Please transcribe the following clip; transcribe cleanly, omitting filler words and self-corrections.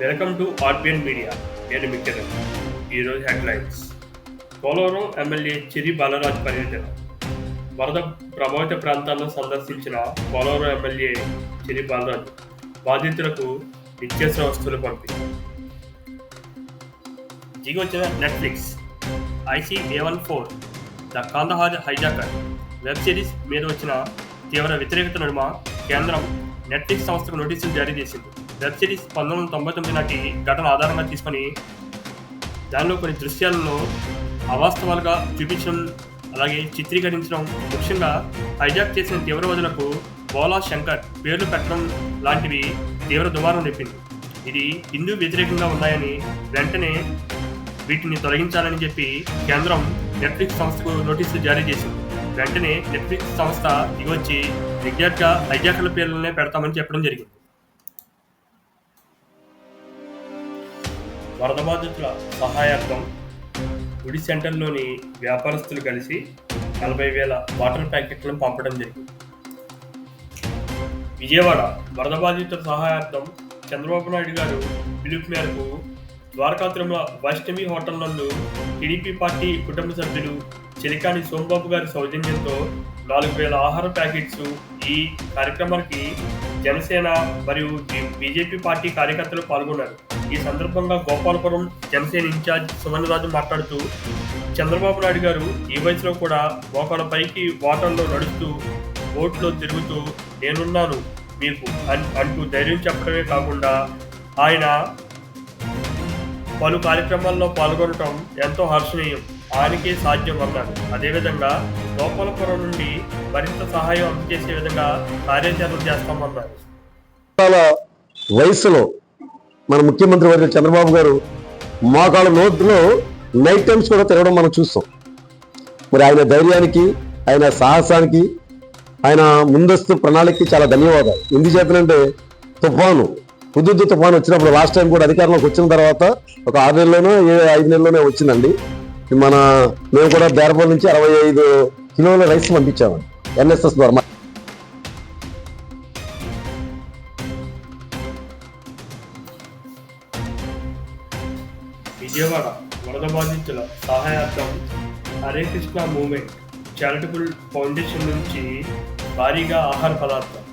Welcome to RBN media. నేను మీ కిరణ్. ఈరోజు headlines. Polavaram MLA చిరి Balaraju పర్యటన. వరద ప్రభావిత ప్రాంతాలను సందర్శించిన పోలవరం ఎమ్మెల్యే చిరి బాలరాజు బాధితులకు నిత్యావసర వస్తువులు పంపిణీ. దిగొచ్చిన Netflix IC-A14 the Kandahar hijacker web series మీద వచ్చిన తీవ్ర వ్యతిరేకత నడుమ కేంద్రం నెట్ఫ్లిక్స్ సంస్థకు నోటీసులు జారీ చేసింది. వెబ్ సిరీస్ 1999 నాటి ఘటన ఆధారంగా తీసుకొని దానిలో కొన్ని దృశ్యాలను అవాస్తవాలుగా చూపించడం, అలాగే చిత్రీకరించడం, ముఖ్యంగా హైజాక్ చేసిన తీవ్రవాదులకు బోలా శంకర్ పేర్లు పెట్టడం లాంటివి తీవ్ర దుమారం రేపింది. ఇది హిందూ వ్యతిరేకంగా ఉన్నాయని, వెంటనే వీటిని తొలగించాలని చెప్పి కేంద్రం నెట్ఫ్లిక్స్ సంస్థకు నోటీసులు జారీ చేసింది. వెంటనే నెట్ఫ్లిక్స్ సంస్థ దిగొచ్చి ఎగ్జాక్ట్గా హైజాకర్ల పేర్లనే పెడతామని చెప్పడం జరిగింది. వరద బాధితుల సహాయార్థం గుడి సెంటర్లోని వ్యాపారస్తులు కలిసి 40,000 వాటర్ ప్యాకెట్లను పంపడం జరిగింది. విజయవాడ వరద బాధితుల సహాయార్థం చంద్రబాబు నాయుడు గారు పిలుపు మేరకు ద్వారకా తిరుమల వైష్ణవి హోటల్ నందు టీడీపీ పార్టీ కుటుంబ సభ్యులు చిలికాని సోమబాబు గారి సౌజన్యంతో 4,000 ఆహార ప్యాకెట్స్. ఈ కార్యక్రమానికి జనసేన మరియు బీజేపీ పార్టీ కార్యకర్తలు పాల్గొన్నారు. ఈ సందర్భంగా గోపాలపురం జనసేన ఇన్ఛార్జ్ సుమన్రాజు మాట్లాడుతూ, చంద్రబాబు నాయుడు గారు ఈ వయసులో కూడా మోకాళ్ళ పైకి వాటర్లో నడుస్తూ బోట్లో తిరుగుతూ నేనున్నాను మీకు అంటూ ధైర్యం చెప్పడమే కాకుండా ఆయన పలు కార్యక్రమాల్లో పాల్గొనడం ఎంతో హర్షణీయం, ఆయనకే సాధ్యం అన్నారు. అదేవిధంగా గోపాలపురం నుండి మరింత సహాయం అందజేసే విధంగా కార్యాచరణ చేస్తామన్నారు. వయసులో మన ముఖ్యమంత్రి వర్యులు చంద్రబాబు గారు మోకాళ్ళ లోతులో నైట్ టైమ్స్ కూడా తిరగడం మనం చూస్తాం. మరి ఆయన ధైర్యానికి, ఆయన సాహసానికి, ఆయన ముందస్తు ప్రణాళికకి చాలా ధన్యవాదాలు. ఎందుకు చెప్పినంటే హుదూద్ తుఫాను వచ్చినప్పుడు లాస్ట్ టైం కూడా అధికారంలోకి వచ్చిన తర్వాత ఒక 6 నెలల్లోనో 5 నెలల్లోనే వచ్చిందండి. మేము కూడా బేరపల్లి నుంచి 65 కిలోల రైస్ పంపించామండి NSS ద్వారా. విజయవాడ వరద బాధితుల సహాయార్థం Hare Krishna Movement Charitable Foundation నుంచి భారీగా ఆహార పదార్థాలు